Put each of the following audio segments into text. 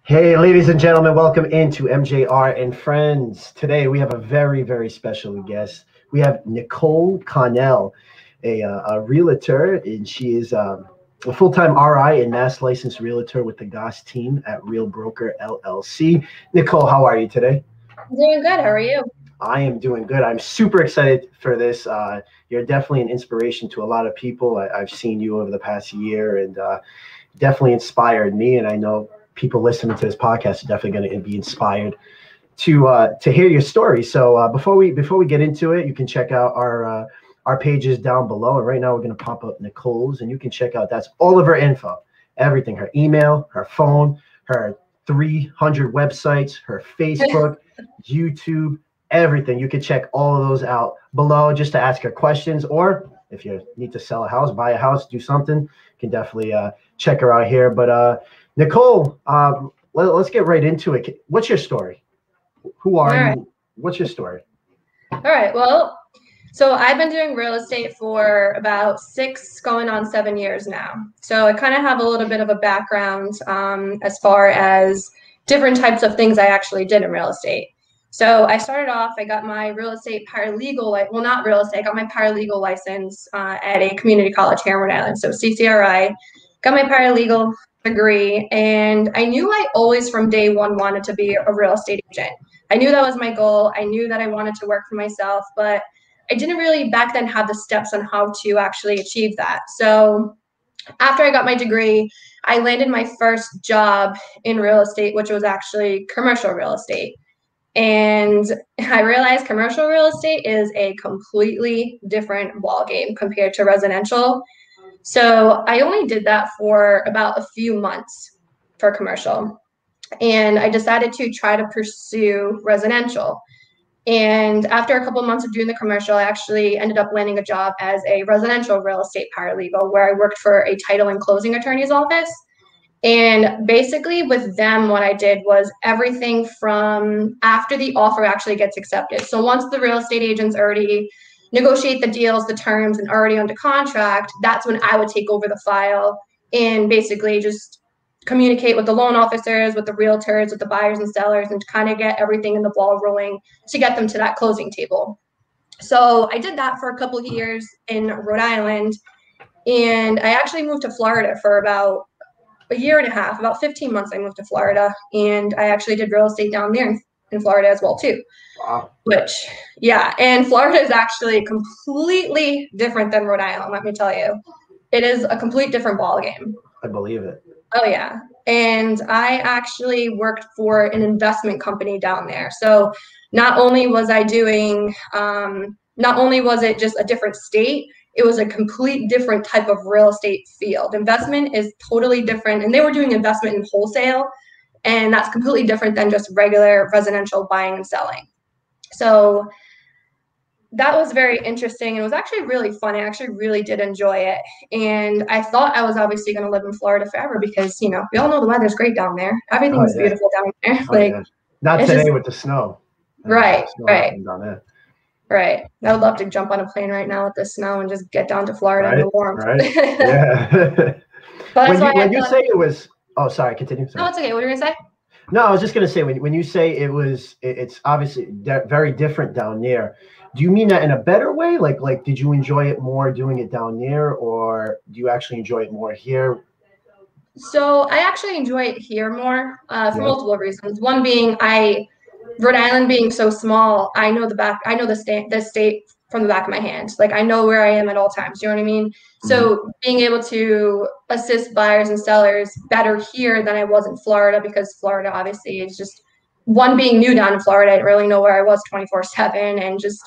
Hey, ladies and gentlemen, welcome into MJR and Friends. Today we have a very, very special guest. We have Nicole Connell, a realtor, and she is a full-time RI and mass licensed realtor with the Goss team at Real Broker LLC. Nicole, how are you today? I'm doing good. How are you? I am doing good. I'm super excited for this. You're definitely an inspiration to a lot of people. I've seen you over the past year, and definitely inspired me. And I know people listening to this podcast are definitely going to be inspired to hear your story. So before we get into it, you can check out our pages down below. And right now we're going to pop up Nicole's, and you can check out, that's all of her info, everything, her email, her phone, her 300 websites, her Facebook, YouTube, everything. You can check all of those out below just to ask her questions, or if you need to sell a house, buy a house, do something, you can definitely check her out here. But Nicole, let's get right into it. What's your story? Who are you? What's your story? All right. Well, so I've been doing real estate for about 6 going on 7 years now. So I kind of have a little bit of a background as far as different types of things I actually did in real estate. So I started off, I got my real estate paralegal, well, not real estate, I got my paralegal license at a community college here in Rhode Island. So CCRI, got my paralegal degree, and I knew I always from day one wanted to be a real estate agent. I knew that was my goal. I knew that I wanted to work for myself, but I didn't really back then have the steps on how to actually achieve that. So after I got my degree, I landed my first job in real estate, which was actually commercial real estate. And I realized commercial real estate is a completely different ballgame compared to residential. So I only did that for about a few months for commercial. And I decided to try to pursue residential. And after a couple of months of doing the commercial, I actually ended up landing a job as a residential real estate paralegal, where I worked for a title and closing attorney's office. And basically with them, what I did was everything from after the offer actually gets accepted. So once the real estate agents already negotiate the deals, the terms, and already under contract, that's when I would take over the file and basically just communicate with the loan officers, with the realtors, with the buyers and sellers, and kind of get everything in the ball rolling to get them to that closing table. So I did that for a couple of years in Rhode Island, and I actually moved to Florida for about a year and a half, about 15 months. I moved to Florida, and I actually did real estate down there in Florida as well too. Wow. Which, yeah, and Florida is actually completely different than Rhode Island, let me tell you. It is a complete different ballgame. I believe it. Oh, yeah. And I actually worked for an investment company down there. So not only was I doing, not only was it just a different state, it was a complete different type of real estate field. Investment is totally different. And they were doing investment in wholesale. And that's completely different than just regular residential buying and selling. So that was very interesting. It was actually really fun. I actually really did enjoy it. And I thought I was obviously going to live in Florida forever because, you know, we all know the weather's great down there. Everything's beautiful down there. Not today with the snow. Right, right. Down there. Right. I would love to jump on a plane right now with the snow and just get down to Florida in the warmth. Right. Yeah. When you say it was, oh, sorry, continue. Sorry. No, it's okay. What were you going to say? No, I was just going to say, when you say it's obviously very different down there, do you mean that in a better way? Like, did you enjoy it more doing it down there, or do you actually enjoy it more here? So I actually enjoy it here more for multiple reasons. One being Rhode Island being so small, I know the state from the back of my hand. Like, I know where I am at all times. You know what I mean? Mm-hmm. So being able to assist buyers and sellers better here than I was in Florida, because Florida obviously is just, one, being new down in Florida, I didn't really know where I was 24/7, and just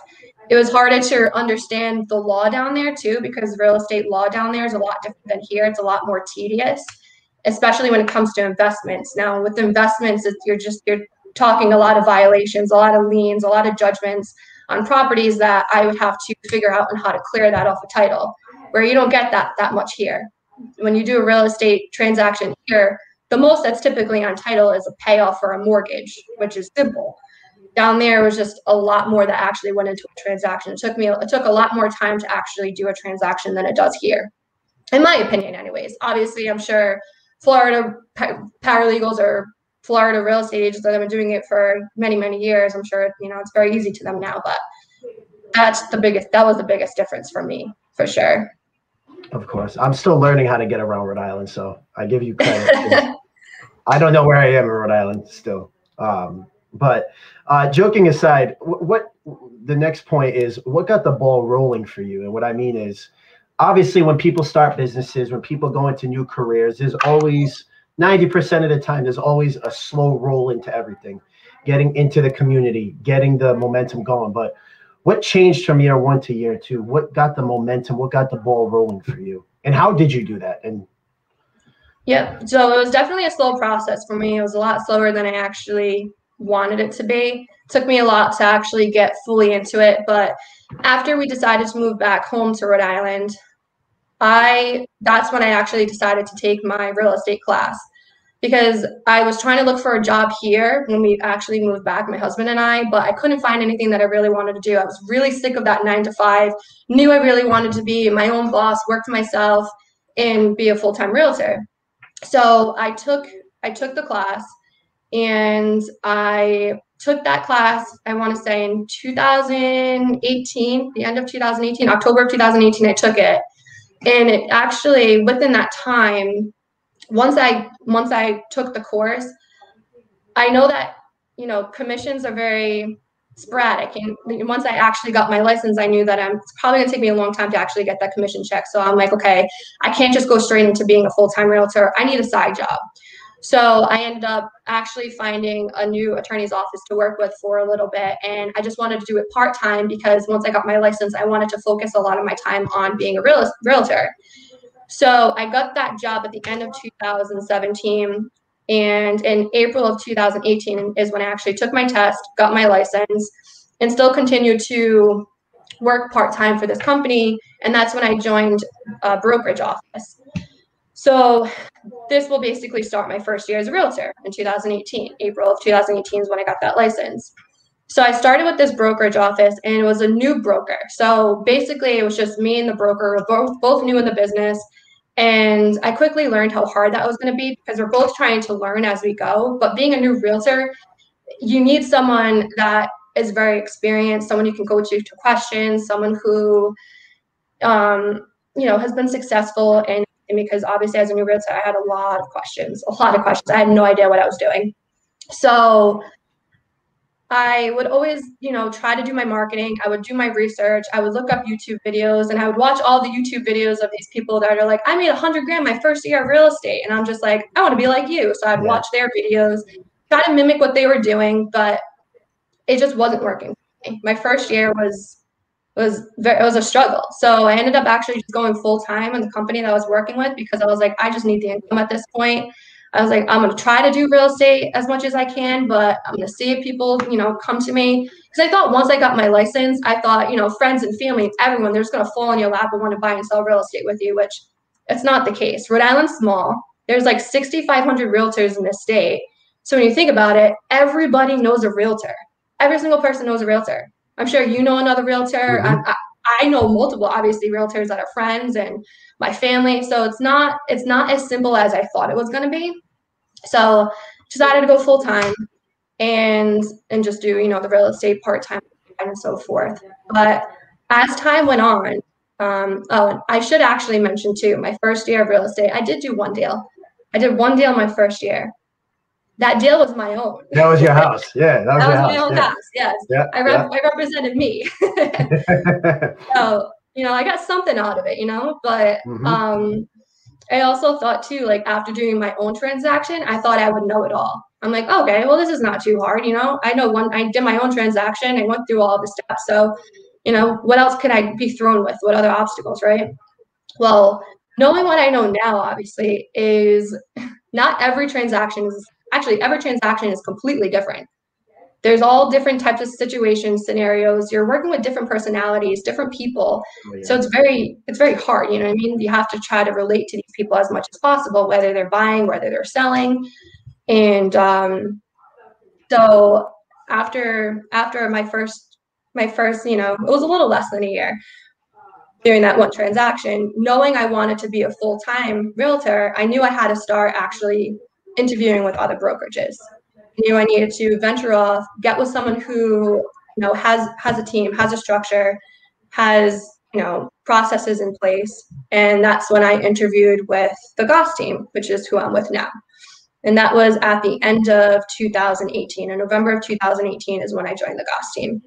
it was harder to understand the law down there too, because real estate law down there is a lot different than here. It's a lot more tedious, especially when it comes to investments. Now with investments, you're talking a lot of violations, a lot of liens, a lot of judgments on properties that I would have to figure out on how to clear that off a title, where you don't get that much here. When you do a real estate transaction here, the most that's typically on title is a payoff for a mortgage, which is simple. down there was just a lot more that actually went into a transaction. It took a lot more time to actually do a transaction than it does here, in my opinion, anyways. Obviously, I'm sure Florida paralegals or Florida real estate agents that have been doing it for many, many years, I'm sure, it's very easy to them now, but that was the biggest difference for me, for sure. Of course. I'm still learning how to get around Rhode Island, so I give you credit. I don't know where I am in Rhode Island still. But joking aside, what the next point is, what got the ball rolling for you? And what I mean is, obviously, when people start businesses, when people go into new careers, there's always 90% of the time, there's always a slow roll into everything, getting into the community, getting the momentum going. But what changed from year one to year two? What got the momentum? What got the ball rolling for you? And how did you do that? And Yep. So it was definitely a slow process for me. It was a lot slower than I actually wanted it to be. It took me a lot to actually get fully into it. But after we decided to move back home to Rhode Island, that's when I actually decided to take my real estate class, because I was trying to look for a job here when we actually moved back, my husband and I, but I couldn't find anything that I really wanted to do. I was really sick of that 9 to 5, knew I really wanted to be my own boss, work for myself, and be a full-time realtor. So I took the class, and I took that class, I want to say in 2018, the end of 2018, October of 2018, I took it. And it actually, within that time, once I took the course, I know that, commissions are very sporadic. And once I actually got my license, I knew that it's probably gonna take me a long time to actually get that commission check. So I'm like, okay, I can't just go straight into being a full-time realtor. I need a side job. So I ended up actually finding a new attorney's office to work with for a little bit. And I just wanted to do it part-time, because once I got my license, I wanted to focus a lot of my time on being a realtor. So I got that job at the end of 2017. And in April of 2018 is when I actually took my test, got my license, and still continued to work part-time for this company. And that's when I joined a brokerage office. So this will basically start my first year as a realtor in 2018. April of 2018 is when I got that license. So I started with this brokerage office, and it was a new broker. So basically it was just me and the broker, both new in the business. And I quickly learned how hard that was going to be, because we're both trying to learn as we go. But being a new realtor, you need someone that is very experienced, someone you can go to questions, someone who, has been successful. And because obviously as a new realtor, I had a lot of questions. I had no idea what I was doing. So I would always, try to do my marketing. I would do my research. I would look up YouTube videos, and I would watch all the YouTube videos of these people that are like, I made $100,000 my first year of real estate. And I'm just like, I want to be like you. So I'd watch their videos, try to mimic what they were doing, but it just wasn't working. My first year was a struggle. So I ended up actually just going full time in the company that I was working with, because I was like, I just need the income at this point. I was like, I'm going to try to do real estate as much as I can, but I'm going to see if people, come to me. Because I thought once I got my license, I thought, friends and family, everyone, they're just going to fall in your lap and want to buy and sell real estate with you, which it's not the case. Rhode Island's small. There's like 6,500 realtors in this state. So when you think about it, everybody knows a realtor. Every single person knows a realtor. I'm sure you know another realtor. Mm-hmm. I know multiple, obviously, realtors that are friends and my family. So it's not as simple as I thought it was going to be. So decided to go full time and just do, the real estate part time and so forth. But as time went on, I should actually mention too, my first year of real estate, I did do one deal. I did one deal my first year. That deal was my own. That was your house. Yeah, that was my own house. Yes. Yeah, I represented me. So, I got something out of it, but I also thought too, like after doing my own transaction, I thought I would know it all. I'm like, okay, well, this is not too hard. I did my own transaction. I went through all the steps. So, what else could I be thrown with? What other obstacles, right? Well, knowing what I know now, obviously, is not every transaction is completely different. There's all different types of situations, scenarios. You're working with different personalities, different people. Oh, yeah. So it's very hard. You know what I mean? You have to try to relate to these people as much as possible, whether they're buying, whether they're selling. And so after my first, you know, it was a little less than a year doing that one transaction, knowing I wanted to be a full-time realtor, I knew I had to start actually interviewing with other brokerages. I knew I needed to venture off, get with someone who, you know, has a team, has a structure, has, you know, processes in place. And that's when I interviewed with the Goss team, which is who I'm with now. And that was at the end of 2018. In November of 2018 is when I joined the Goss team.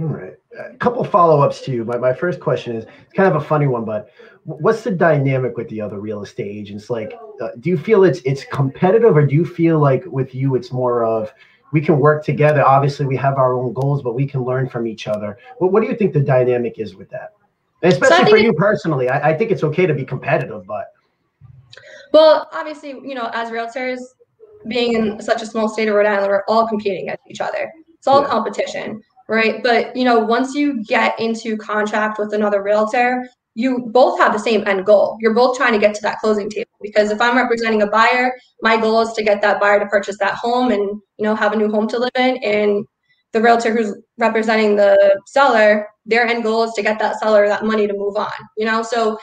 All right. A couple follow-ups to you. My first question is kind of a funny one, but what's the dynamic with the other real estate agents? Like, do you feel it's competitive, or do you feel like with you it's more of we can work together? Obviously, we have our own goals, but we can learn from each other. What do you think the dynamic is with that? And especially for you personally, I think it's okay to be competitive, but. Well, obviously, you know, as realtors, being in such a small state of Rhode Island, we're all competing against each other. It's all competition, right? But, you know, once you get into contract with another realtor, you both have the same end goal. You're both trying to get to that closing table, because if I'm representing a buyer, my goal is to get that buyer to purchase that home and, you know, have a new home to live in. And the realtor who's representing the seller, their end goal is to get that seller that money to move on, you know? So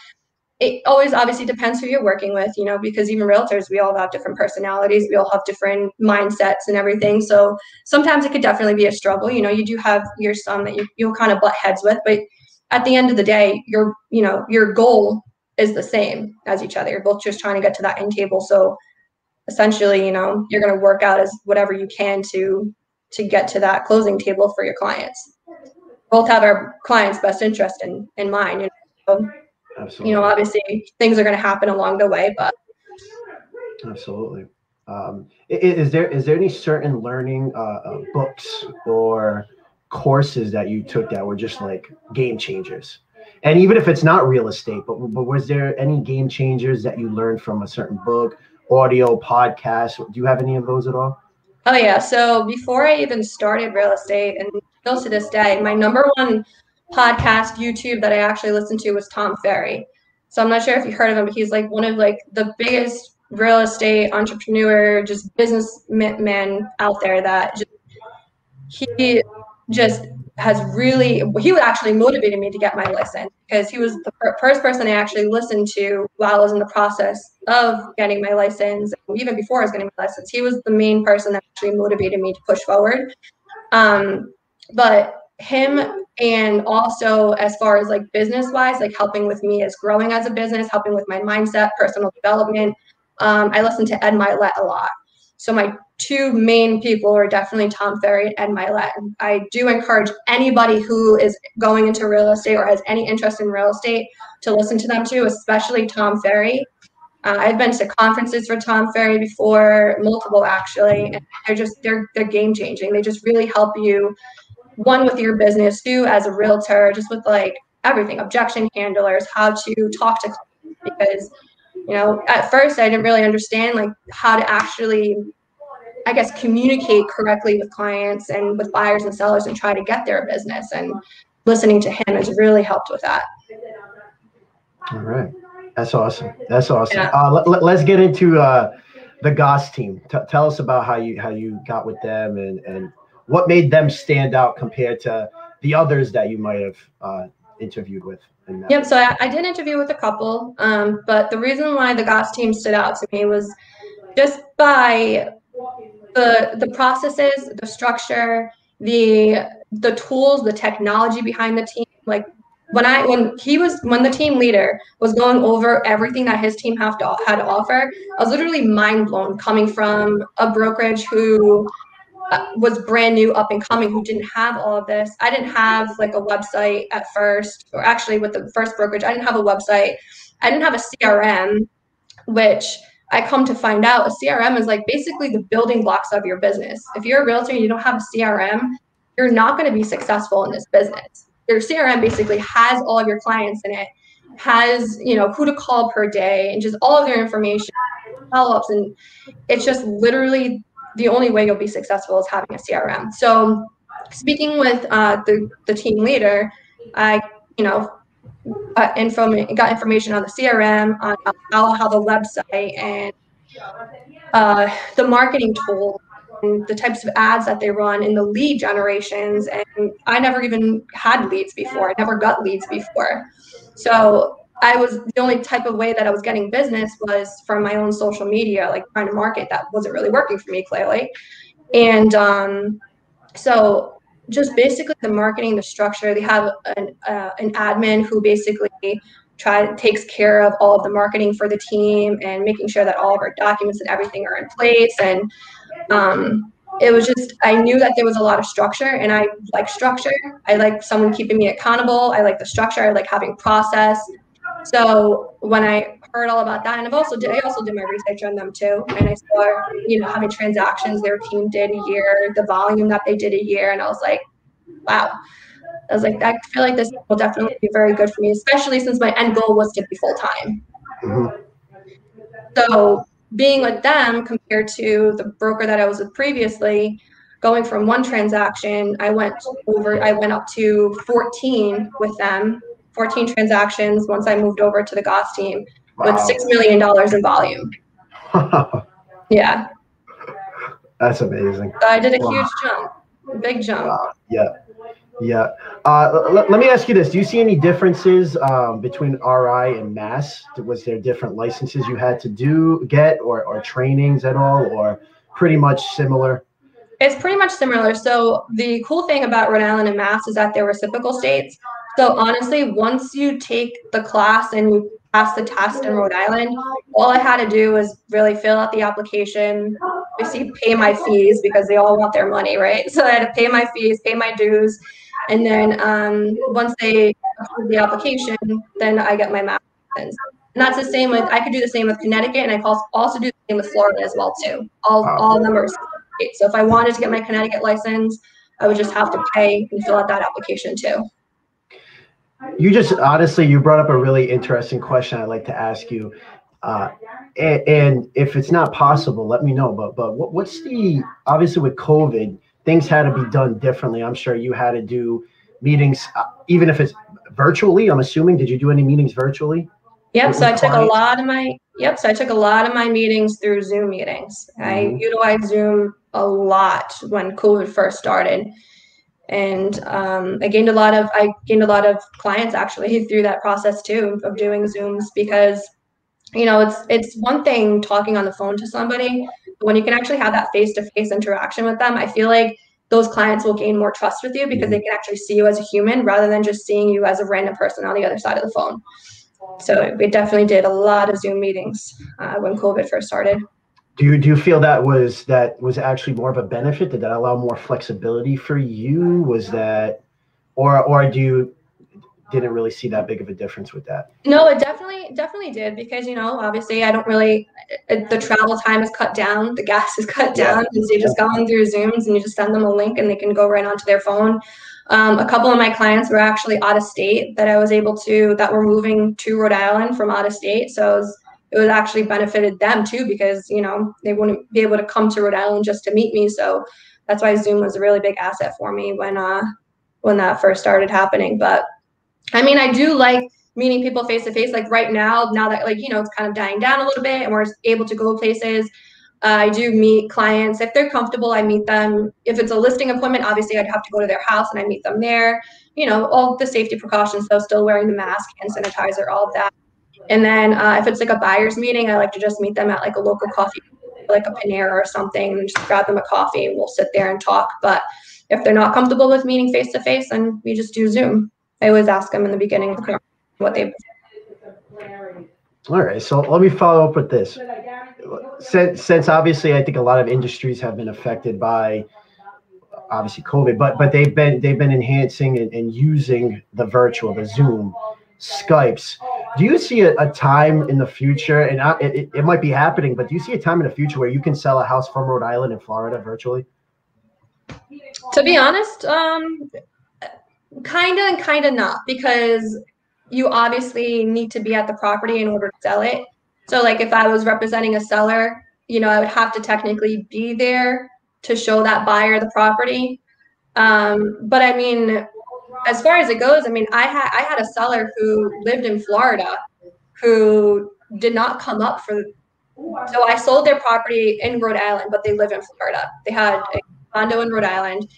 it always obviously depends who you're working with, you know, because even realtors, we all have different personalities. We all have different mindsets and everything. So sometimes it could definitely be a struggle. You know, you do have your some that you'll kind of butt heads with, but at the end of the day, your goal is the same as each other. You're both just trying to get to that end table. So essentially, you know, you're going to work out as whatever you can to get to that closing table for your clients. Both have our clients' best interest in mind. You know? So, absolutely. You know, obviously things are going to happen along the way, but absolutely. Is there any certain learning books or courses that you took that were just like game changers? And even if it's not real estate, but was there any game changers that you learned from a certain book, audio, podcast? Do you have any of those at all? Oh yeah. So before I even started real estate, and still to this day, my number one podcast, YouTube, that I actually listened to was Tom Ferry. So I'm not sure if you heard of him, but he's like one of like the biggest real estate entrepreneur, just businessman out there that he just has really, he actually motivated me to get my license, because he was the first person I actually listened to while I was in the process of getting my license. Even before I was getting my license, he was the main person that actually motivated me to push forward. But him, and also as far as like business wise, like helping with me as growing as a business, helping with my mindset, personal development. I listen to Ed Milet a lot. So my two main people are definitely Tom Ferry and Ed Milet. I do encourage anybody who is going into real estate or has any interest in real estate to listen to them too, especially Tom Ferry. I've been to conferences for Tom Ferry before, multiple actually, and they're game changing. They just really help you, one, with your business, two, as a realtor, just with like everything, objection handlers, how to talk to clients, because, you know, at first I didn't really understand like how to actually, I guess, communicate correctly with clients and with buyers and sellers and try to get their business. And listening to him has really helped with that. All right. That's awesome. That's awesome. Yeah. Let's get into the Goss team. Tell us about how you got with them and what made them stand out compared to the others that you might have interviewed with. Yep. So I did interview with a couple, but the reason why the Goss team stood out to me was just by the processes, the structure, the tools, the technology behind the team. Like when the team leader was going over everything that his team had to offer, I was literally mind blown, coming from a brokerage who was brand new, up and coming, who didn't have all of this. I didn't have like a website at first, or actually with the first brokerage, I didn't have a website. I didn't have a CRM, which I come to find out a CRM is like basically the building blocks of your business. If you're a realtor and you don't have a CRM, you're not going to be successful in this business. Your CRM basically has all of your clients in it, has, you know, who to call per day, and just all of their information, follow-ups, and it's just literally the only way you'll be successful is having a CRM. So speaking with the team leader, I, you know, got information on the CRM, on how the website and the marketing tool the types of ads that they run and the lead generations. And I never even had leads before. I never got leads before. So I was the only type of way that I was getting business was from my own social media, like trying to market. That wasn't really working for me, clearly. And so just basically the marketing, the structure, they have an admin who basically takes care of all of the marketing for the team and making sure that all of our documents and everything are in place. And it was just, I knew that there was a lot of structure, and I like structure. I like someone keeping me accountable. I like the structure. I like having process. So when I heard all about that, and I also did my research on them too, and I saw, how many transactions their team did a year, the volume that they did a year, and I was like, wow. I was like, I feel like this will definitely be very good for me, especially since my end goal was to be full time. Mm-hmm. So being with them compared to the broker that I was with previously, going from one transaction, I went up to 14 with them, 14 transactions once I moved over to the Goss team with $6 million in volume. Yeah. That's amazing. So I did a huge jump, a big jump. Yeah. Yeah. Let me ask you this. Do you see any differences between RI and Mass? Was there different licenses you had to get or trainings at all, or pretty much similar? It's pretty much similar. So the cool thing about Rhode Island and Mass is that they're reciprocal states. So honestly, once you take the class and you pass the test in Rhode Island, all I had to do was really fill out the application, obviously pay my fees because they all want their money, right? So I had to pay my fees, pay my dues. And then once they approve the application, then I get my Mass license. And that's the same with, I could do the same with Connecticut, and I could also do the same with Florida as well too. All of them are. So if I wanted to get my Connecticut license, I would just have to pay and fill out that application too. You brought up a really interesting question I'd like to ask you. And if it's not possible, let me know. But what's obviously with COVID, things had to be done differently. I'm sure you had to do meetings, even if it's virtually, I'm assuming. Did you do any meetings virtually? Yep. So I took a lot of my meetings through Zoom meetings. Mm-hmm. I utilized Zoom a lot when COVID first started. And I gained a lot of clients actually through that process too of doing Zooms, because it's one thing talking on the phone to somebody, but when you can actually have that face-to-face interaction with them, I feel like those clients will gain more trust with you because they can actually see you as a human rather than just seeing you as a random person on the other side of the phone. So we definitely did a lot of Zoom meetings when COVID first started. Do you feel that was actually more of a benefit? Did that allow more flexibility for you? Was that, or do you didn't really see that big of a difference with that? No, it definitely did, because obviously I don't really, the travel time is cut down, the gas is cut down, because you just go on through Zooms and you just send them a link and they can go right onto their phone. A couple of my clients were actually out of state that were moving to Rhode Island from out of state, so it was actually benefited them too, because they wouldn't be able to come to Rhode Island just to meet me. So that's why Zoom was a really big asset for me when that first started happening. But I mean, I do like meeting people face to face. Like right now that it's kind of dying down a little bit and we're able to go places, I do meet clients. If they're comfortable, I meet them. If it's a listing appointment, obviously I'd have to go to their house and I meet them there. All the safety precautions, so still wearing the mask, hand sanitizer, all of that. And then if it's like a buyer's meeting, I like to just meet them at like a local coffee, like a Panera or something, and just grab them a coffee and we'll sit there and talk. But if they're not comfortable with meeting face to face, then we just do Zoom. I always ask them in the beginning of the what they. All right, so let me follow up with this. Since obviously, I think a lot of industries have been affected by obviously COVID, but they've been enhancing and using the Zoom, Skypes. Do you see a time in the future, and it might be happening, but do you see a time in the future where you can sell a house from Rhode Island and Florida virtually? To be honest, kind of and kind of not, because you obviously need to be at the property in order to sell it. So like if I was representing a seller, I would have to technically be there to show that buyer the property. But I mean, as far as it goes, I mean, I had a seller who lived in Florida who did not come up for So I sold their property in Rhode Island, but they live in Florida. They had a condo in Rhode Island.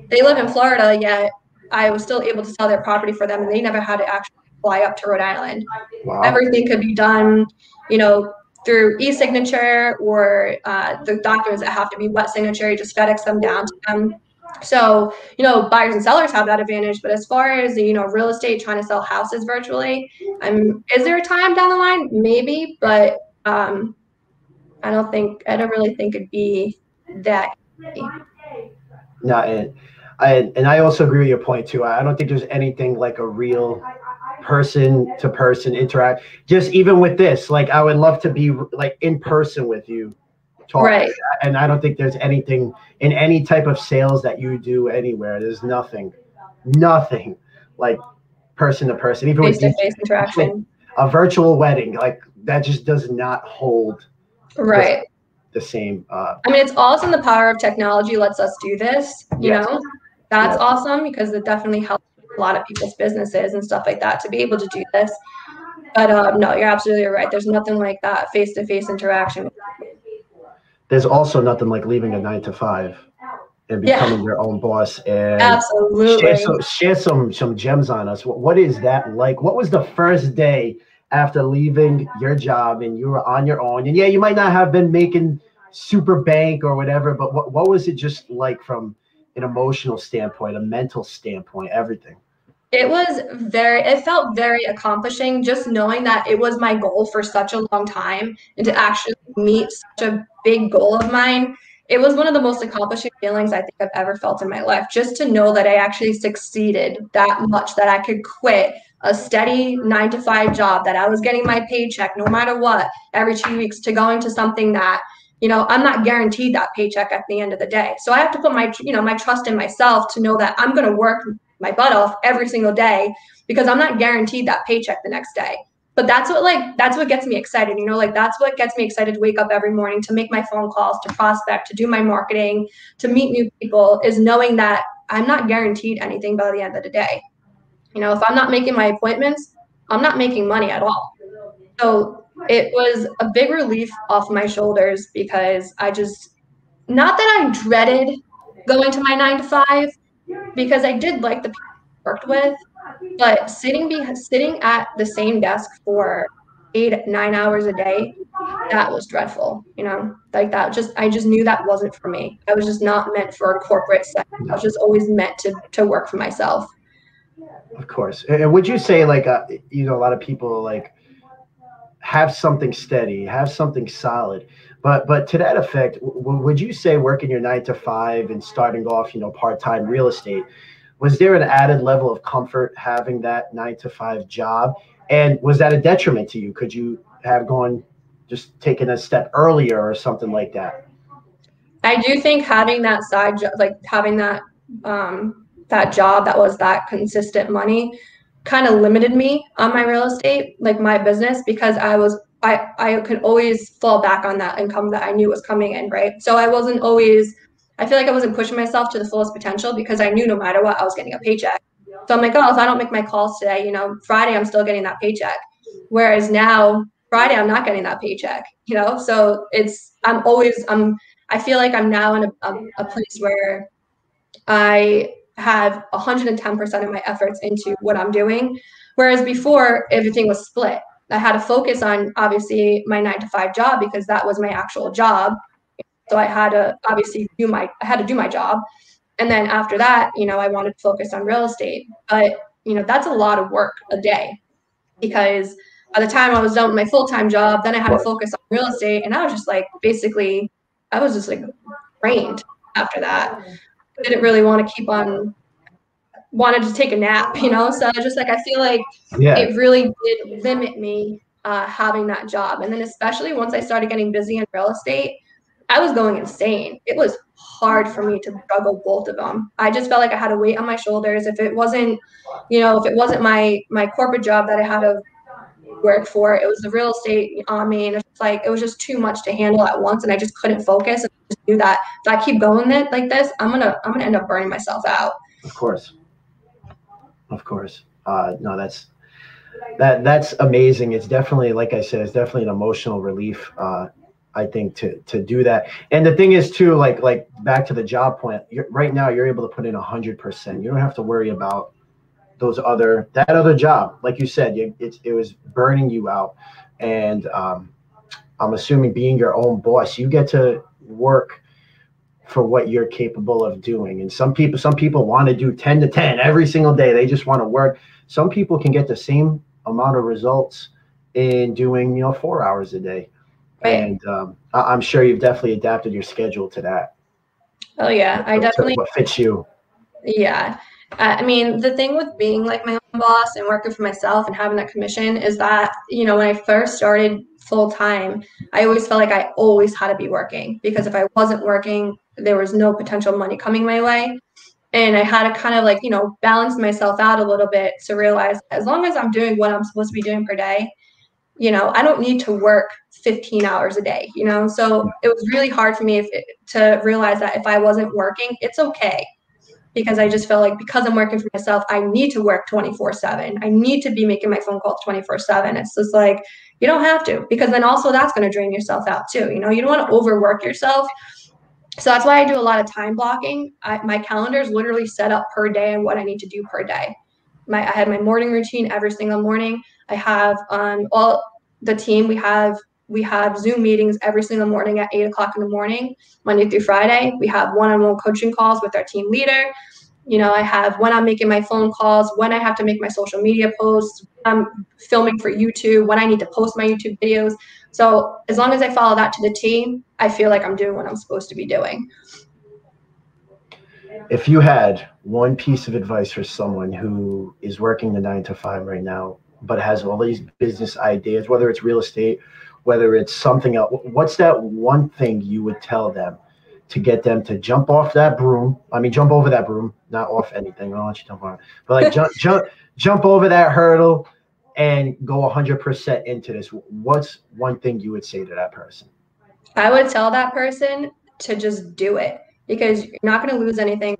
They live in Florida, yet I was still able to sell their property for them, and they never had to actually fly up to Rhode Island. Wow. Everything could be done, through e-signature, or the documents that have to be wet signature, you just FedEx them down to them. So, buyers and sellers have that advantage. But as far as, real estate, trying to sell houses virtually, is there a time down the line? Maybe, but I don't really think it'd be that easy. No, and I also agree with your point too. I don't think there's anything like a real person-to-person interact. Just even with this, like I would love to be like in person with you, talking. Right. And I don't think there's anything in any type of sales that you do anywhere. There's nothing like person to person, even face-to-face interaction. A virtual wedding, like that just does not hold. Right. The same. It's awesome. The power of technology lets us do this. Yes. That's awesome, because it definitely helps a lot of people's businesses and stuff like that to be able to do this. But no, you're absolutely right. There's nothing like that face-to-face interaction. There's also nothing like leaving a 9-to-5 and becoming your own boss. And absolutely. Share some gems on us. What is that like? What was the first day after leaving your job and you were on your own? And yeah, you might not have been making super bank or whatever, but what was it just like from an emotional standpoint, a mental standpoint, everything? It felt very accomplishing, just knowing that it was my goal for such a long time, and to actually meet such a big goal of mine. It was one of the most accomplishing feelings I think I've ever felt in my life, just to know that I actually succeeded that much, that I could quit a steady 9-to-5 job, that I was getting my paycheck no matter what every 2 weeks, to go into something that, I'm not guaranteed that paycheck at the end of the day. So I have to put my trust in myself to know that I'm going to work my butt off every single day, because I'm not guaranteed that paycheck the next day. But that's what gets me excited, that's what gets me excited to wake up every morning, to make my phone calls, to prospect, to do my marketing, to meet new people, is knowing that I'm not guaranteed anything by the end of the day. If I'm not making my appointments, I'm not making money at all. So it was a big relief off my shoulders, because not that I dreaded going to my 9-to-5, because I did like the people I worked with, but sitting at the same desk for 8-9 hours a day, that was dreadful. Like that. I just knew that wasn't for me. I was just not meant for a corporate setting. I was just always meant to work for myself. Of course. And would you say like a lot of people like have something steady, have something solid, but to that effect, would you say working your 9-to-5 and starting off, part-time real estate, was there an added level of comfort having that 9-to-5 job? And was that a detriment to you? Could you have taken a step earlier or something like that? I do think having that side job, like having that job that was that consistent money, kind of limited me on my real estate, like my business, because I could always fall back on that income that I knew was coming in, right? So I feel like I wasn't pushing myself to the fullest potential, because I knew no matter what, I was getting a paycheck. So I'm like, oh, if I don't make my calls today, Friday I'm still getting that paycheck. Whereas now, Friday I'm not getting that paycheck, So I feel like I'm now in a place where I have 110% of my efforts into what I'm doing. Whereas before, everything was split. I had to focus on, obviously, my 9-to-5 job, because that was my actual job. So I had to obviously do my job. And then after that, I wanted to focus on real estate. But, that's a lot of work a day, because by the time I was done with my full-time job, then I had to focus on real estate. And I was just like, basically, I was just like drained after that. I didn't really want to wanted to take a nap, So just like, I feel like it really did limit me having that job. And then especially once I started getting busy in real estate, I was going insane. It was hard for me to juggle both of them. I just felt like I had a weight on my shoulders. If it wasn't my corporate job that I had to work for, it was the real estate on me. And it was just too much to handle at once. And I just couldn't focus. And I just knew that if I keep going like this, I'm gonna end up burning myself out. Of course. No, that's amazing. It's definitely, like I said, it's definitely an emotional relief I think to do that. And the thing is too, like back to the job point, right now you're able to put in 100%. You don't have to worry about that other job. Like you said, it was burning you out. And I'm assuming being your own boss, you get to work for what you're capable of doing. And some people want to do 10 to 10 every single day. They just want to work. Some people can get the same amount of results in doing, 4 hours a day. Right. And I'm sure you've definitely adapted your schedule to that. Oh yeah, I definitely. What fits you. Yeah. I mean, the thing with being like my own boss and working for myself and having that commission is that, when I first started full time, I always felt like I always had to be working, because if I wasn't working, there was no potential money coming my way. And I had to kind of like, balance myself out a little bit to realize, as long as I'm doing what I'm supposed to be doing per day, I don't need to work 15 hours a day, So it was really hard for me to realize that if I wasn't working, it's okay. Because I just felt like, because I'm working for myself, I need to work 24/7. I need to be making my phone calls 24/7. It's just like, you don't have to, because then also that's going to drain yourself out too. You don't want to overwork yourself. So that's why I do a lot of time blocking. My calendar is literally set up per day and what I need to do per day. I have my morning routine every single morning. I have all the team. We have Zoom meetings every single morning at 8 o'clock in the morning, Monday through Friday. We have one-on-one coaching calls with our team leader. I have when I'm making my phone calls, when I have to make my social media posts, when I'm filming for YouTube, when I need to post my YouTube videos. So as long as I follow that to the T, I feel like I'm doing what I'm supposed to be doing. If you had one piece of advice for someone who is working the 9 to 5 right now, but has all these business ideas, whether it's real estate, whether it's something else, what's that one thing you would tell them to get them to jump off that broom? I mean, jump over that broom, not off anything. I'll let you jump on it. But like jump over that hurdle and go 100% into this. What's one thing you would say to that person? I would tell that person to just do it, because you're not going to lose anything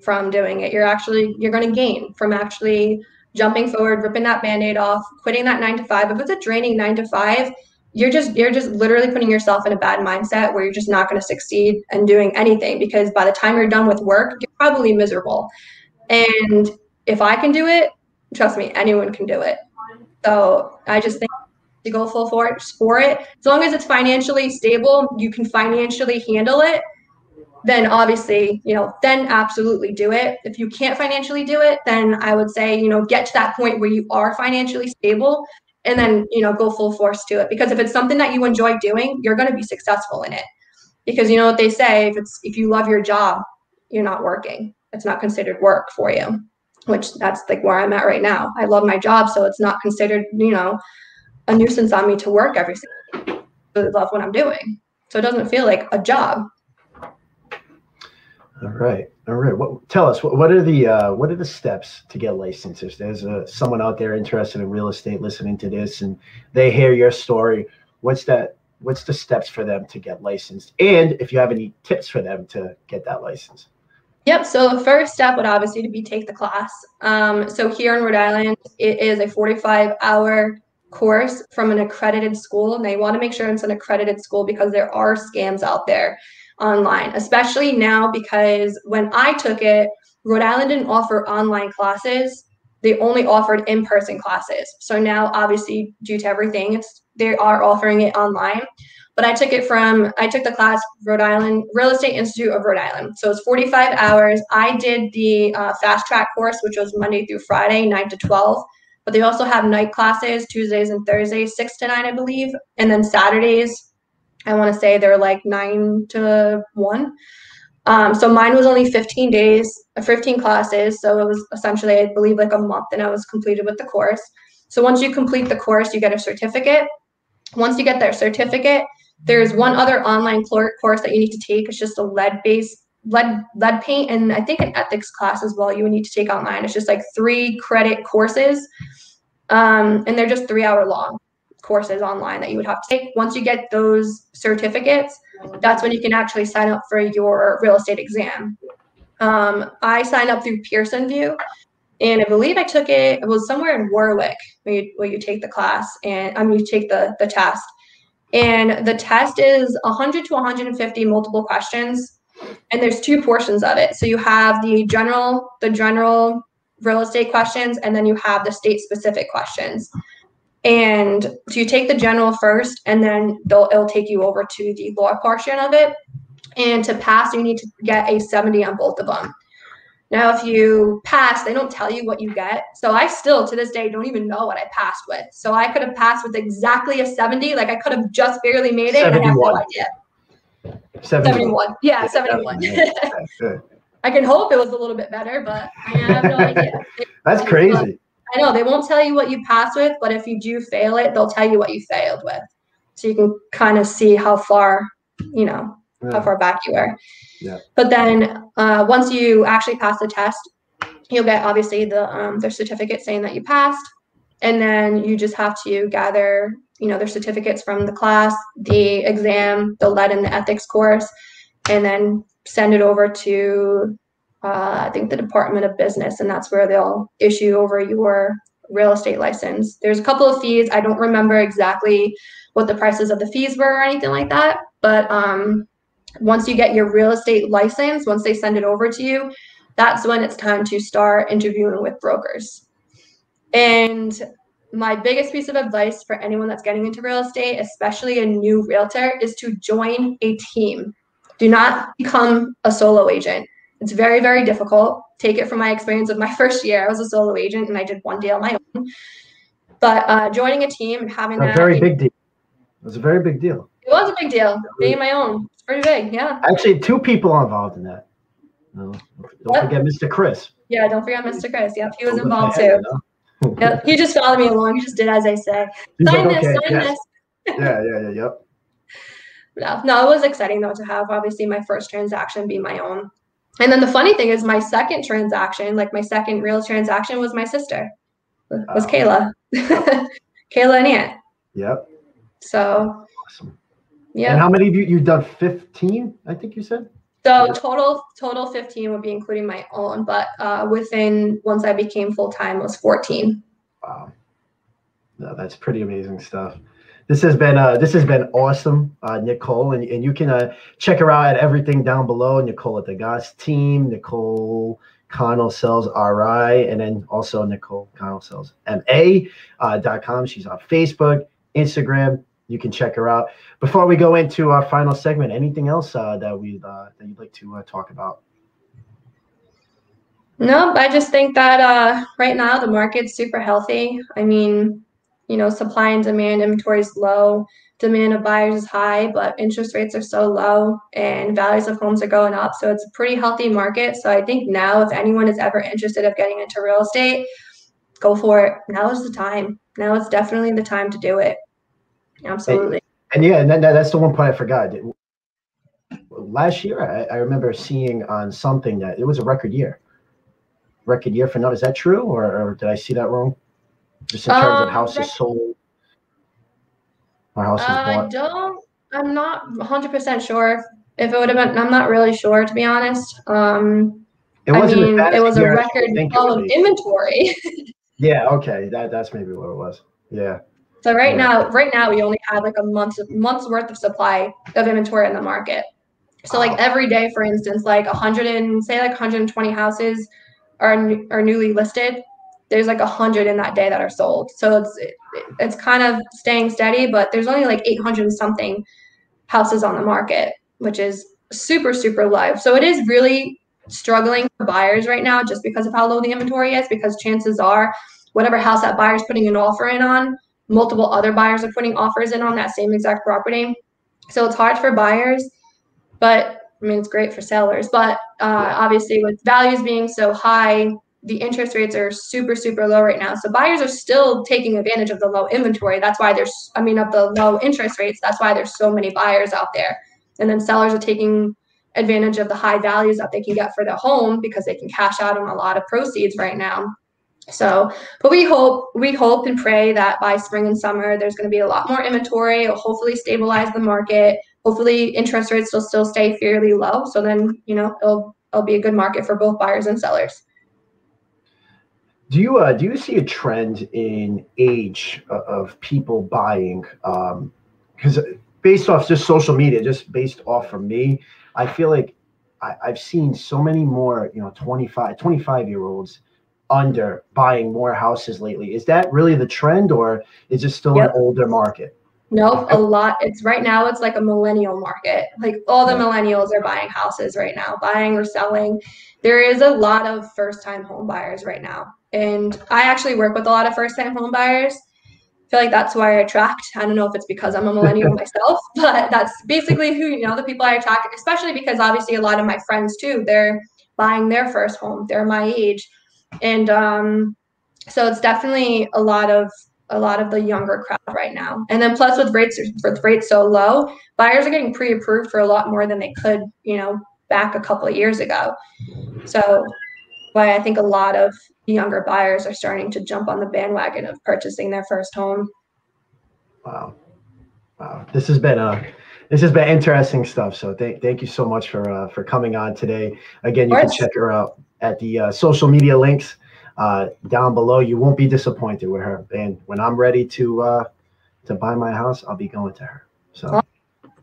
from doing it. You're going to gain from actually jumping forward, ripping that Band-Aid off, quitting that 9 to 5. If it's a draining 9 to 5, you're just literally putting yourself in a bad mindset where you're just not going to succeed in doing anything, because by the time you're done with work, you're probably miserable. And if I can do it, trust me, anyone can do it. So I just think to go full force for it. As long as it's financially stable, you can financially handle it, then obviously, then absolutely do it. If you can't financially do it, then I would say, get to that point where you are financially stable, and then, go full force to it. Because if it's something that you enjoy doing, you're going to be successful in it. Because you know what they say, if you love your job, you're not working. It's not considered work for you, which that's like where I'm at right now. I love my job, so it's not considered, a nuisance on me to work every single day. I really love what I'm doing. So it doesn't feel like a job. All right. Tell us, what are the steps to get licensed? If there's someone out there interested in real estate listening to this and they hear your story, what's the steps for them to get licensed? And if you have any tips for them to get that license? Yep. So the first step would obviously be take the class. So here in Rhode Island, it is a 45-hour course from an accredited school, and they want to make sure it's an accredited school because there are scams out there online, especially now, because when I took it, Rhode Island didn't offer online classes. They only offered in-person classes. So now, obviously, due to everything, they are offering it online. But I took the class, Rhode Island, Real Estate Institute of Rhode Island. So it's 45 hours. I did the fast track course, which was Monday through Friday, 9 to 12. But they also have night classes, Tuesdays and Thursdays, 6 to 9, I believe. And then Saturdays, I want to say they're like 9 to 1. So mine was only 15 days, 15 classes. So it was essentially, I believe, like a month, and I was completed with the course. So once you complete the course, you get a certificate. Once you get that certificate, there's one other online course that you need to take. It's just a lead paint, and I think an ethics class as well you would need to take online. It's just like 3 credit courses, and they're just 3-hour long courses online that you would have to take. Once you get those certificates, that's when you can actually sign up for your real estate exam. I signed up through Pearson VUE, and I believe I took it was somewhere in Warwick where you take the class, and you take the test. And the test is 100 to 150 multiple questions. And there's two portions of it. So you have the general real estate questions, and then you have the state specific questions. And so you take the general first, and then it'll take you over to the law portion of it. And to pass, you need to get a 70 on both of them. Now, if you pass, they don't tell you what you get. So I still, to this day, don't even know what I passed with. So I could have passed with exactly a 70. Like I could have just barely made it, and I have no idea. 71. Yeah, 71. I can hope it was a little bit better, but I have no idea. That's crazy. I know, they won't tell you what you pass with, but if you do fail it, they'll tell you what you failed with. So you can kind of see how far, how far back you were. Yeah. But then once you actually pass the test, you'll get obviously their certificate saying that you passed. And then you just have to gather, their certificates from the class, the exam, the lead and the ethics course, and then send it over to I think the Department of Business, and that's where they'll issue over your real estate license. There's a couple of fees. I don't remember exactly what the prices of the fees were or anything like that, but once you get your real estate license, once they send it over to you, that's when it's time to start interviewing with brokers. And my biggest piece of advice for anyone that's getting into real estate, especially a new realtor, is to join a team. Do not become a solo agent. It's very, very difficult. Take it from my experience of my first year. I was a solo agent and I did one deal on my own. But joining a team and having that. Very big deal. It was a very big deal. It was a big deal. Being my own. It's pretty big, yeah. Actually, 2 people are involved in that. No, don't forget Mr. Chris. Yeah, don't forget Mr. Chris. Yep, he was involved too. Yep, he just followed me along. He just did as I say. Sign this. Yep. No, it was exciting though to have obviously my first transaction be my own. And then the funny thing is my second transaction, like my second real transaction, was my sister. Was Kayla. Kayla and Aunt. Yep. So awesome. Yeah. And how many of you've done 15, I think you said? So total 15 would be including my own, but once I became full-time, it was 14. Wow. No, that's pretty amazing stuff. This has been awesome, Nicole, and you can check her out at everything down below. Nicole at the Goss team, Nicole Connell sells RI, and then also Nicole Connell sells MA.com. She's on Facebook, Instagram. You can check her out. Before we go into our final segment, anything else that you'd like to talk about? No, I just think that right now the market's super healthy. I mean, supply and demand, inventory is low, demand of buyers is high, but interest rates are so low and values of homes are going up. So it's a pretty healthy market. So I think now if anyone is ever interested of getting into real estate, go for it. Now is the time. Now is definitely the time to do it. Absolutely. And that's the one point I forgot. Last year, I remember seeing on something that it was a record year. Record year for now. Is that true, or did I see that wrong? Just in terms of houses sold or houses bought? I'm not 100% sure if it would have been. I'm not really sure, to be honest. It was a record of inventory. Yeah. Okay. That's maybe what it was. Yeah. So right now we only have like a month's worth of supply of inventory in the market. So like every day, for instance, like 120 houses are newly listed. There's like 100 in that day that are sold. So it's kind of staying steady, but there's only like 800 and something houses on the market, which is super, super low. So it is really struggling for buyers right now just because of how low the inventory is, because chances are whatever house that buyer's putting an offer in on, multiple other buyers are putting offers in on that same exact property. So it's hard for buyers, but I mean, it's great for sellers. But obviously with values being so high, the interest rates are super, super low right now. So buyers are still taking advantage of the low inventory. That's why of the low interest rates. That's why there's so many buyers out there. And then sellers are taking advantage of the high values that they can get for their home because they can cash out on a lot of proceeds right now. So, but we hope and pray that by spring and summer, there's going to be a lot more inventory. It'll hopefully stabilize the market. Hopefully interest rates will still stay fairly low. So then, it'll be a good market for both buyers and sellers. Do you see a trend in age of people buying? Because based off just social media, just based off from me, I feel like I've seen so many more, 25-year-olds under buying more houses lately. Is that really the trend, or is it still an older market? Nope, a lot. It's right now, it's like a millennial market. Like all the millennials are buying houses right now, buying or selling. There is a lot of first-time home buyers right now. And I actually work with a lot of first-time home buyers. I feel like that's who I attract. I don't know if it's because I'm a millennial myself, but that's basically who, the people I attract, especially because obviously a lot of my friends too, they're buying their first home. They're my age. And so it's definitely a lot of the younger crowd right now. And then plus with rates so low, buyers are getting pre-approved for a lot more than they could, back a couple of years ago. So why I think a lot of younger buyers are starting to jump on the bandwagon of purchasing their first home. Wow. This has been interesting stuff. So thank you so much for coming on today. Again, you can check her out at the social media links down below. You won't be disappointed with her. And when I'm ready to buy my house, I'll be going to her. So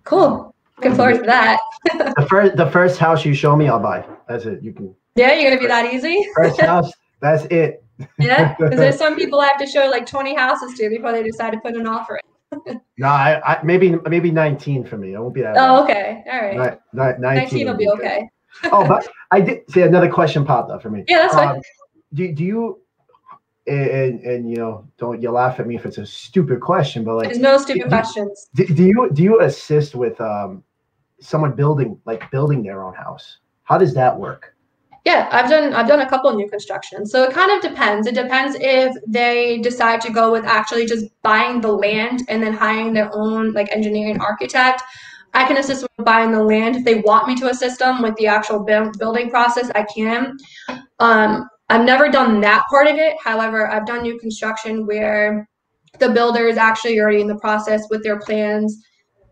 cool. Looking forward to that. the first house you show me, I'll buy. That's it. You can. Yeah, you're gonna be that easy. First house, that's it. Yeah, because there's some people I have to show like 20 houses to before they decide to put an offer in. No, I maybe 19 for me. I won't be that. Oh, okay, all right. 19 will be okay. Oh, but I did see another question popped up for me. Yeah, that's fine. Do you and don't you laugh at me if it's a stupid question, but like there's no stupid questions. Do you assist with someone building their own house? How does that work? Yeah, I've done a couple of new constructions. So it kind of depends. It depends if they decide to go with actually just buying the land and then hiring their own like engineering architect. I can assist with buying the land. If they want me to assist them with the actual building process, I can. I've never done that part of it. However, I've done new construction where the builder is actually already in the process with their plans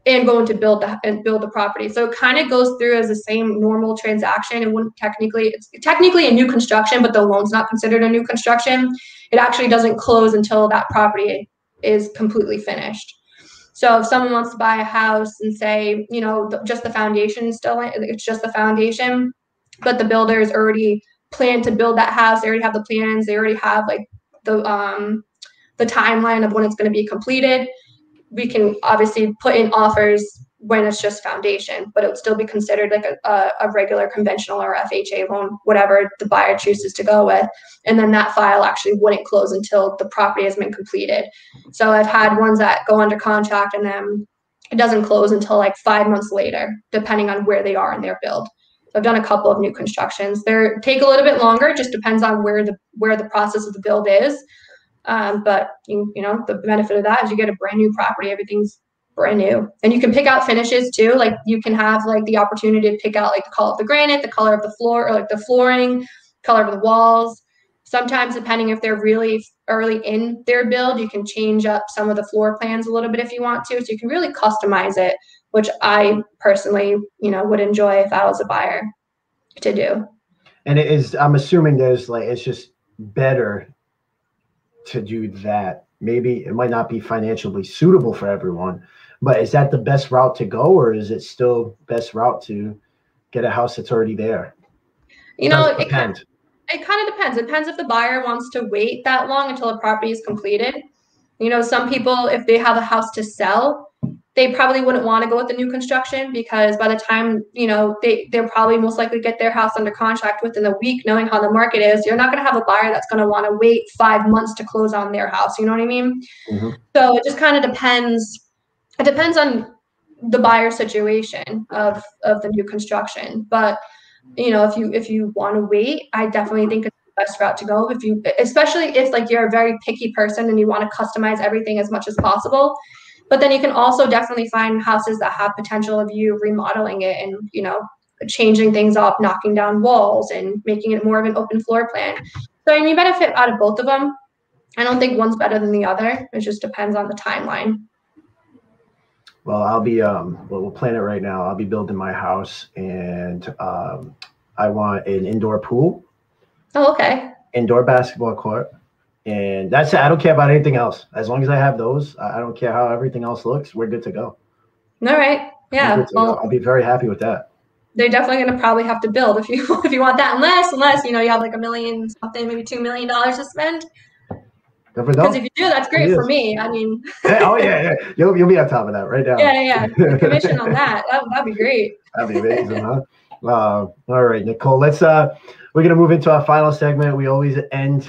and going to build the property. So it kind of goes through as the same normal transaction. It wouldn't it's technically a new construction, but the loan's not considered a new construction. It actually doesn't close until that property is completely finished. So if someone wants to buy a house and say, just the foundation it's just the foundation, but the builder's already planned to build that house. They already have the plans. They already have like the timeline of when it's going to be completed. We can obviously put in offers when it's just foundation, but it would still be considered like a regular conventional or FHA loan, whatever the buyer chooses to go with. And then that file actually wouldn't close until the property has been completed. So I've had ones that go under contract and then it doesn't close until like 5 months later, depending on where they are in their build. So I've done a couple of new constructions. They take a little bit longer, just depends on where the process of the build is. But the benefit of that is you get a brand new property. Everything's brand new, and you can pick out finishes too. Like you can have like the opportunity to pick out like the color of the granite, the color of the floor, or like the flooring, color of the walls. Sometimes, depending if they're really early in their build, you can change up some of the floor plans a little bit if you want to. So you can really customize it, which I personally, would enjoy if I was a buyer to do. And I'm assuming it's just better to do that. Maybe it might not be financially suitable for everyone, but is that the best route to go, or is it still best route to get a house that's already there? It kind of depends. It depends if the buyer wants to wait that long until a property is completed. Some people, if they have a house to sell, they probably wouldn't want to go with the new construction because by the time, they'll probably most likely get their house under contract within a week, knowing how the market is. You're not going to have a buyer that's going to want to wait 5 months to close on their house. You know what I mean? Mm-hmm. So it just kind of depends. It depends on the buyer situation of the new construction. But, if you want to wait, I definitely think it's the best route to go. Especially if like you're a very picky person and you want to customize everything as much as possible. But then you can also definitely find houses that have potential of you remodeling it and, changing things up, knocking down walls and making it more of an open floor plan. So you benefit out of both of them. I don't think one's better than the other. It just depends on the timeline. Well, I'll be, we'll plan it right now. I'll be building my house and I want an indoor pool. Oh, okay. Indoor basketball court. And that's it. I don't care about anything else. As long as I have those, I don't care how everything else looks. We're good to go. All right. Yeah. Well, I'll be very happy with that. they're definitely going to probably have to build if you want that, unless you have like $1 million something, maybe $2 million to spend. Never know. Because if you do, that's great for me. I mean, yeah. You'll be on top of that right now. Yeah. The commission on that'd be great. That'd be amazing, huh? All right, Nicole. We're gonna move into our final segment. We always end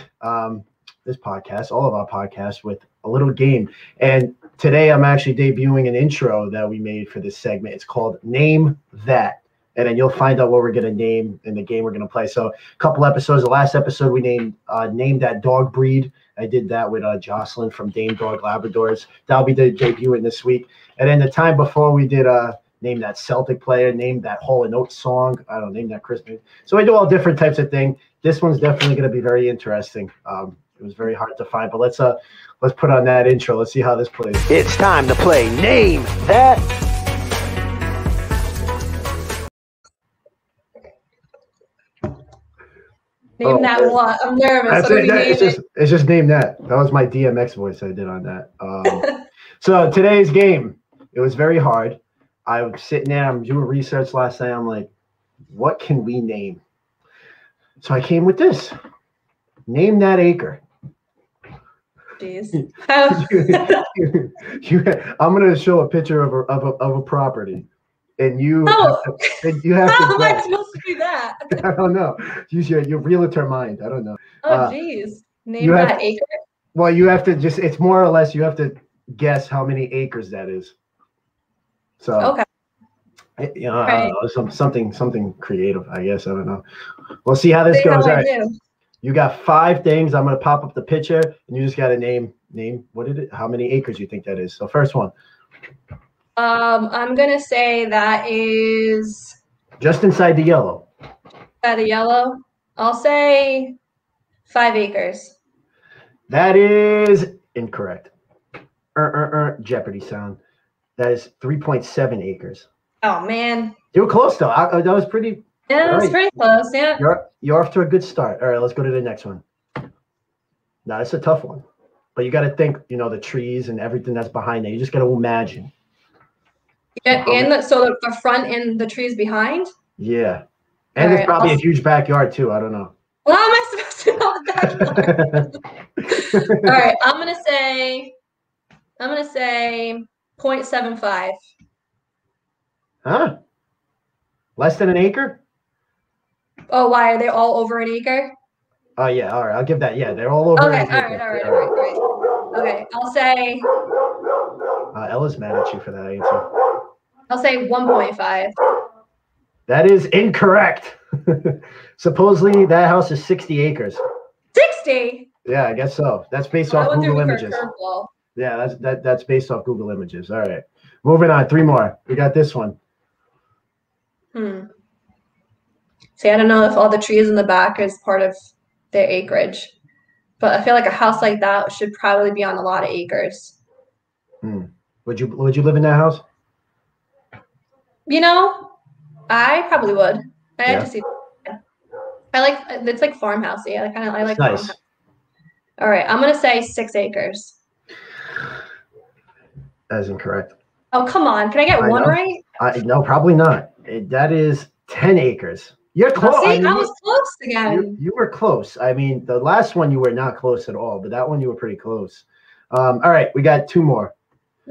this podcast, all of our podcasts, with a little game. And today I'm actually debuting an intro that we made for this segment. It's called Name That. And then you'll find out what we're going to name in the game we're going to play. So a couple episodes, the last episode we named that dog breed. I did that with Jocelyn from Dame Dog Labradors. That'll be debuting this week. And then the time before we did name that Celtic player, name that Hall & Oates song. I don't know, name that Christmas. So I do all different types of things. This one's definitely going to be very interesting. It was very hard to find, but let's put on that intro. Let's see how this plays. It's time to play Name That. Name that what? I'm nervous. It's just name that. That was my DMX voice I did on that. So today's game, it was very hard. I was sitting there, I'm doing research last night. I'm like, what can we name? So I came with this. Name that acre. Jeez. I'm going to show a picture of a property. And you have to How am I supposed to do that? I don't know. Use your realtor mind. I don't know. Oh, geez. Name that acre? Well, you have to it's more or less, you have to guess how many acres that is. So, okay. I don't know, something creative, I guess. I don't know. We'll see how this goes. All right. You got 5 things. I'm going to pop up the picture, and you just got to name how many acres you think that is. So first one. I'm going to say that is just inside the yellow. Inside the yellow? I'll say 5 acres. That is incorrect. Jeopardy sound. That is 3.7 acres. Oh, man. You were close, though. That was pretty. Yeah, that was pretty close, yeah. You're off to a good start. All right, let's go to the next one. Now, it's a tough one. But you got to think, the trees and everything that's behind it. You just got to imagine. Yeah, and so the front and the trees behind? Yeah. And there's probably a huge backyard, too. I don't know. Well, how am I supposed to know the backyard? All right, I'm going to say 0.75. Huh? Less than an acre? Oh, why? Are they all over an acre? Oh, yeah. All right. I'll give that. Yeah, they're all over an acre. All right. Okay. I'll say. Ella's mad at you for that answer. I'll say 1.5. That is incorrect. Supposedly, that house is 60 acres. 60? Yeah, I guess so. That's based off Google Images. Yeah, that's based off Google Images. All right. Moving on. 3 more. We got this one. See, I don't know if all the trees in the back is part of their acreage, but I feel like a house like that should probably be on a lot of acres. Would you live in that house? I probably would. I had to see. It's like farmhouse. Yeah, I like nice. Farmhouse. All right, I'm gonna say 6 acres. That is incorrect. Oh, come on. Can I get one right? No, probably not. That is 10 acres. You're close. See, I was close again. You were close. I mean, the last one you were not close at all, but that one you were pretty close. All right, we got 2 more.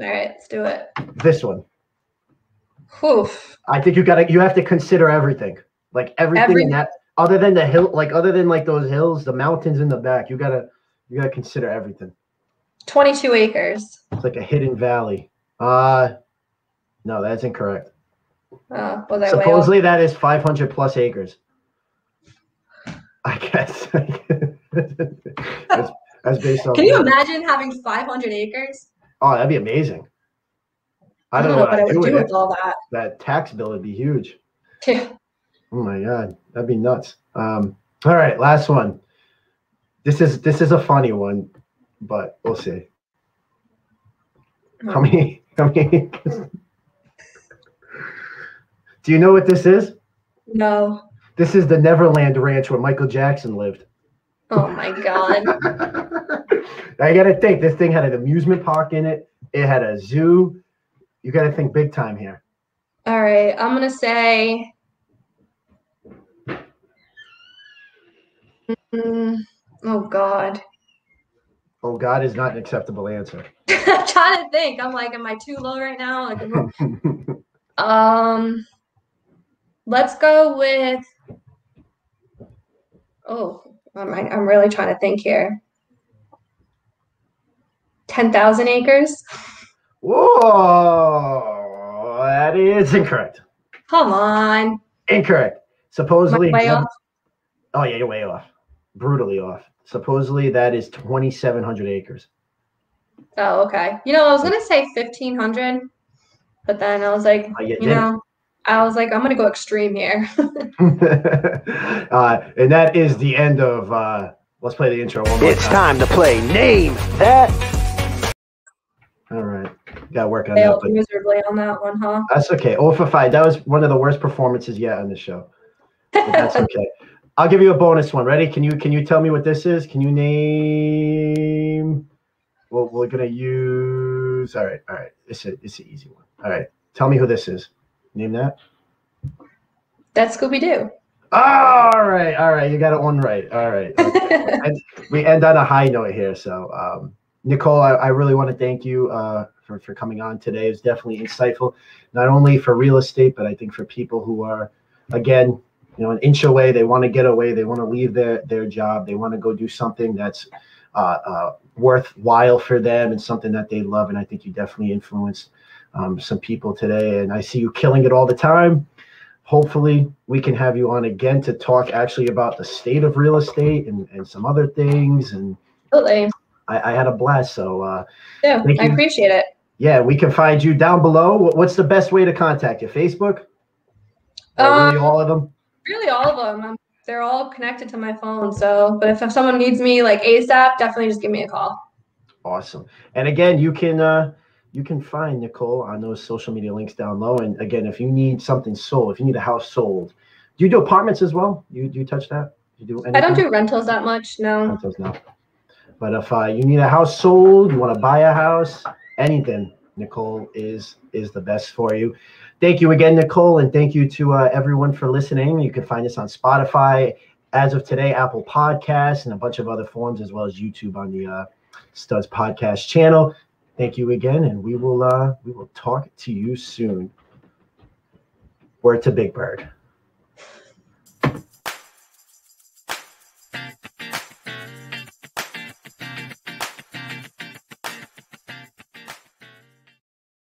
All right, let's do it. This one. Oof. I think you have to consider everything. Like everything in that, other than the hill, other than those hills, the mountains in the back, you gotta consider everything. 22 acres. It's like a hidden valley. No, that's incorrect. Was I supposedly that is 500 plus acres. I guess. that's based on. Can you imagine having 500 acres? Oh, that'd be amazing. I don't know what I'd do with all that. That tax bill would be huge. Yeah. Oh my God, that'd be nuts. All right, last one. This is a funny one, but we'll see. How many? Do you know what this is? No. This is the Neverland Ranch where Michael Jackson lived. Oh my God. I gotta think. This thing had an amusement park in it. It had a zoo. You got to think big time here. All right, I'm gonna say. Oh God. Oh, God is not an acceptable answer. I'm trying to think. I'm like, am I too low right now? Like, let's go with. Oh, I'm really trying to think here. 10,000 acres. Whoa, that is incorrect. Come on. Incorrect. Supposedly. Way off. Oh yeah, you're way off. Brutally off. Supposedly that is 2,700 acres. Oh, okay. You know, I was gonna say 1,500, but then I was like, I was like, I'm gonna go extreme here. And that is the end of. Let's play the intro one more time. It's time to play Name That. All right, got to work on Failed that. miserably on that one, huh? That's okay. 0 for 5. That was one of the worst performances yet on the show. But that's okay. I'll give you a bonus one. Ready? Can you tell me what this is? Can you name? Well, we're gonna use. All right. It's an easy one. All right. Tell me who this is. Name that. That's Scooby-Doo. All right. You got it one right. All right. Okay. And we end on a high note here. So, Nicole, I really want to thank you for coming on today. It's definitely insightful, not only for real estate, but I think for people who are, again, an inch away. They want to get away. They want to leave their job. They want to go do something that's worthwhile for them and something that they love. And I think you definitely influenced some people today. And I see you killing it all the time. Hopefully we can have you on again to talk actually about the state of real estate and some other things. And Absolutely. I had a blast. So yeah, I appreciate it. Yeah, we can find you down below. What's the best way to contact you? Facebook? Or really all of them? Really all of them. They're all connected to my phone. So, but if someone needs me like ASAP, definitely just give me a call. Awesome. And again, you can find Nicole on those social media links down low. And again, if you need something sold, if you need a house sold, do you do apartments as well? Do you touch that? Do you do anything? I don't do rentals that much. No. Rentals, no. But if you need a house sold, you want to buy a house, anything, Nicole is the best for you. Thank you again, Nicole, and thank you to everyone for listening. You can find us on Spotify, as of today, Apple Podcasts, and a bunch of other forums, as well as YouTube on the Studs Podcast channel. Thank you again, and we will talk to you soon. Word to Big Bird.